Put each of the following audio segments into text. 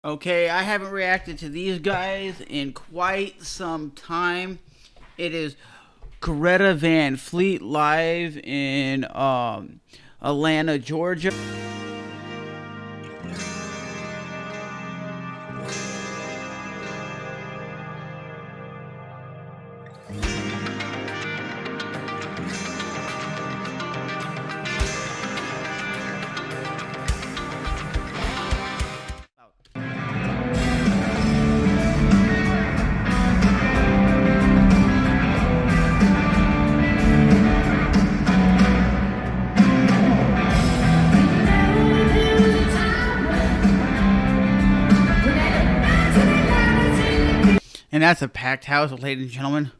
Okay, I haven't reacted to these guys in quite some time. It is Greta Van Fleet live in Atlanta, Georgia. And that's a packed house, ladies and gentlemen.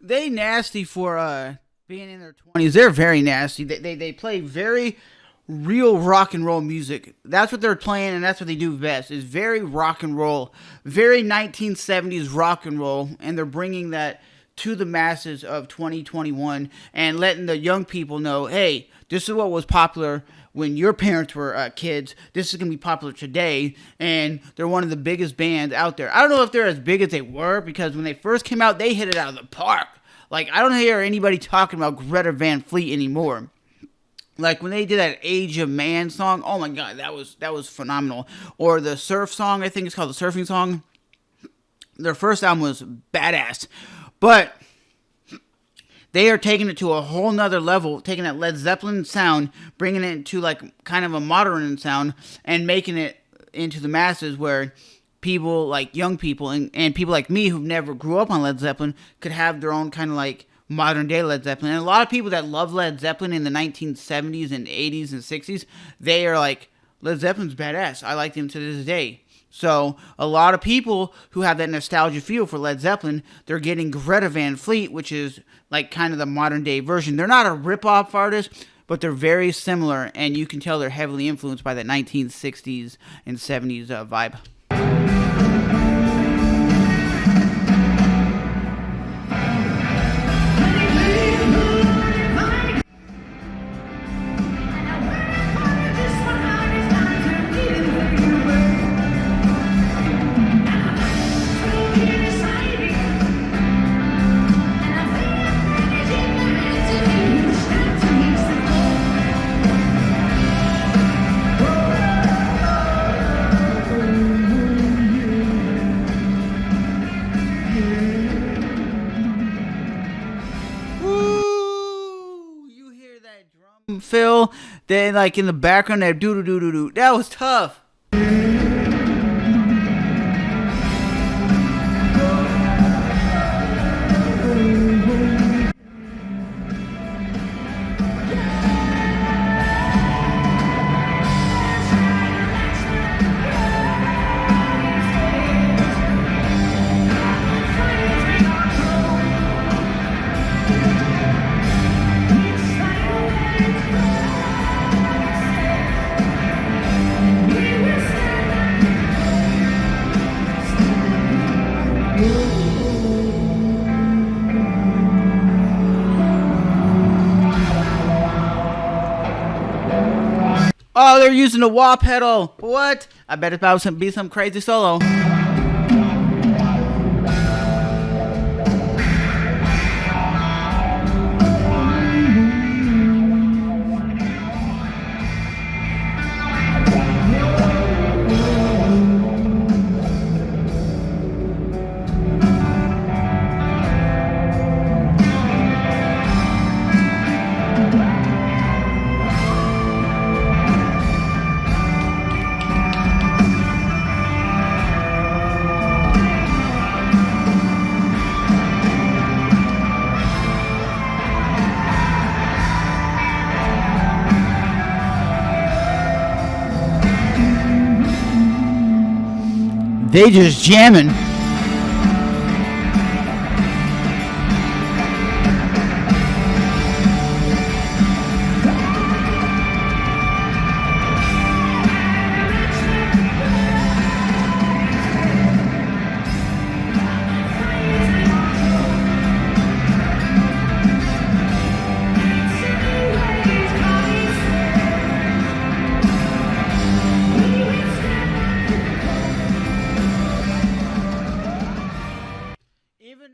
They nasty for being in their 20s. They're very nasty. They play very real rock and roll music. That's what they're playing, and that's what they do best. Is very rock and roll, very 1970s rock and roll, and they're bringing that to the masses of 2021 and letting the young people know, hey, this is what was popular when your parents were kids. This is going to be popular today, and they're one of the biggest bands out there. I don't know if they're as big as they were, because when they first came out, they hit it out of the park. Like, I don't hear anybody talking about Greta Van Fleet anymore. Like when they did that "Age of Man" song, oh my god, that was phenomenal. Or the surf song, I think it's called the surfing song. Their first album was badass, but they are taking it to a whole nother level, taking that Led Zeppelin sound, bringing it to like kind of a modern sound, and making it into the masses where people like young people and people like me who never grew up on Led Zeppelin could have their own kind of like modern day Led Zeppelin. And a lot of people that love Led Zeppelin in the 1970s and 80s and 60s, they are like, Led Zeppelin's badass. I like them to this day. So a lot of people who have that nostalgia feel for Led Zeppelin, they're getting Greta Van Fleet, which is like kind of the modern day version. They're not a rip-off artist, but they're very similar, and you can tell they're heavily influenced by that 1960s and 70s vibe. Phil, then like in the background, that doo doo doo doo doo. That was tough. Oh, they're using the wah pedal. What? I bet it's about to be some crazy solo. They just jamming.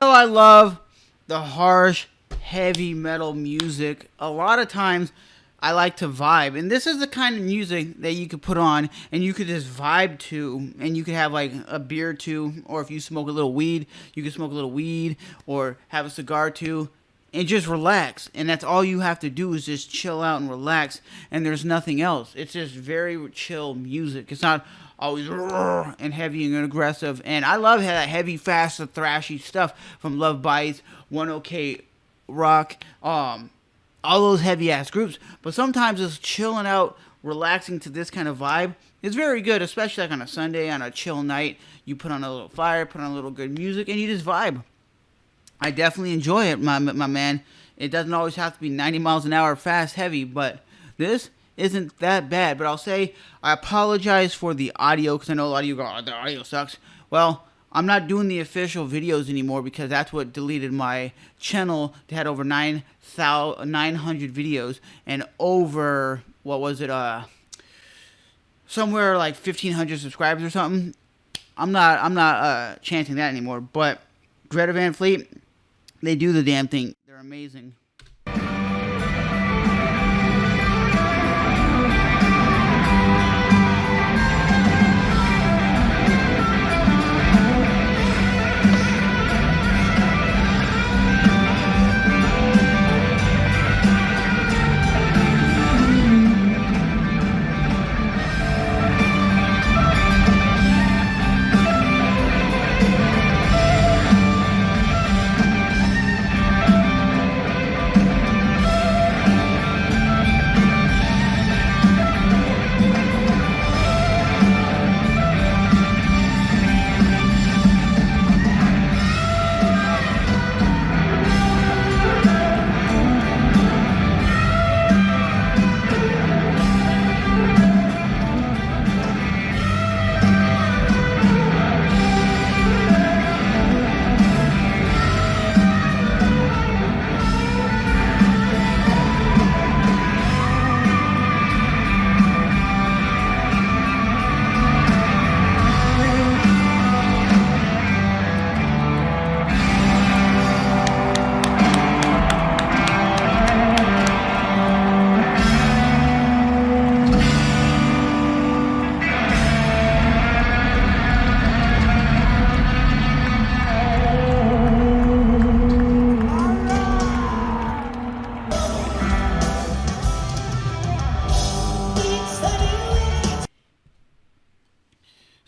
Though I love the harsh, heavy metal music, a lot of times I like to vibe. And this is the kind of music that you could put on and you could just vibe to. And you could have like a beer to, or if you smoke a little weed, you could smoke a little weed or have a cigar to and just relax. And that's all you have to do is just chill out and relax. And there's nothing else. It's just very chill music. It's not always and heavy and aggressive. And I love that heavy, fast, thrashy stuff from Love Bites, One OK Rock, all those heavy ass groups. But sometimes just chilling out, relaxing to this kind of vibe is very good, especially like on a Sunday, on a chill night. You put on a little fire, put on a little good music, and you just vibe. I definitely enjoy it, my man. It doesn't always have to be 90 miles an hour fast, heavy, but this isn't that bad. But I'll say I apologize for the audio, because I know a lot of you go, oh, the audio sucks. Well, I'm not doing the official videos anymore because that's what deleted my channel. They had over 900 videos and over, what was it, somewhere like 1,500 subscribers or something. I'm not chanting that anymore. But Greta Van Fleet, they do the damn thing. They're amazing.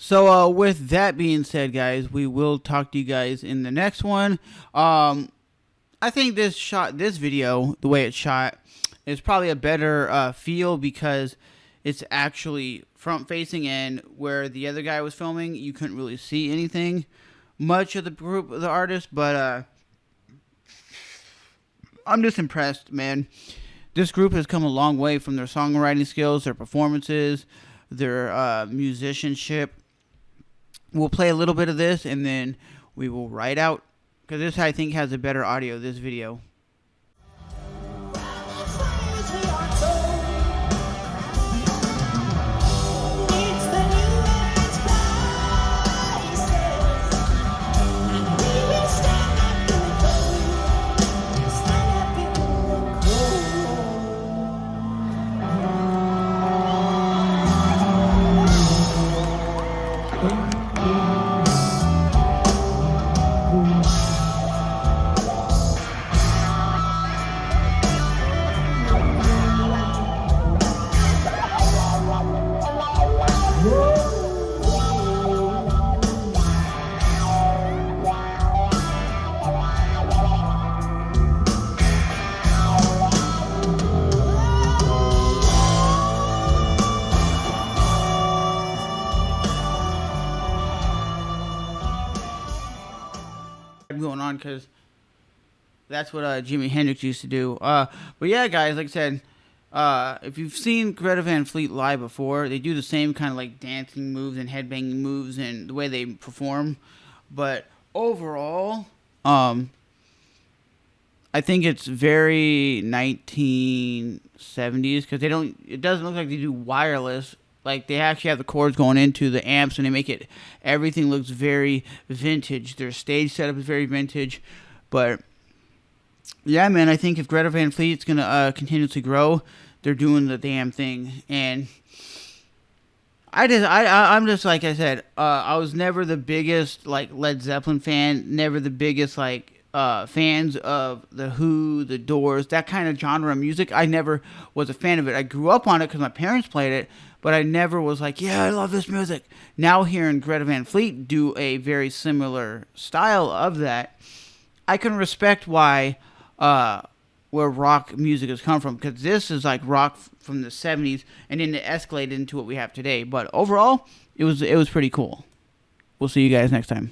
So with that being said, guys, we will talk to you guys in the next one. I think this video, the way it's shot, is probably a better feel because it's actually front facing, and where the other guy was filming, you couldn't really see anything much of the group of the artists. But I'm just impressed, man. This group has come a long way from their songwriting skills, their performances, their musicianship. We'll play a little bit of this, and then we will write out, because this, I think, has a better audio, this video. on because that's what Jimi Hendrix used to do. But yeah, guys, like I said, if you've seen Greta Van Fleet live before, they do the same kind of like dancing moves and headbanging moves and the way they perform. But overall, I think it's very 1970s because it doesn't look like they do wireless. Like they actually have the cords going into the amps and they make it, everything looks very vintage. Their stage setup is very vintage. But yeah, man, I think if Greta Van Fleet's going to continuously grow, they're doing the damn thing. And I'm just like I said, I was never the biggest like Led Zeppelin fan, never the biggest like fans of the Who, the Doors, that kind of genre of music. I never was a fan of it. I grew up on it because my parents played it, but I never was like, yeah, I love this music. Now hearing Greta Van Fleet do a very similar style of that, I can respect why where rock music has come from, because this is like rock from the 70s and then it escalated into what we have today. But overall, it was pretty cool. We'll see you guys next time.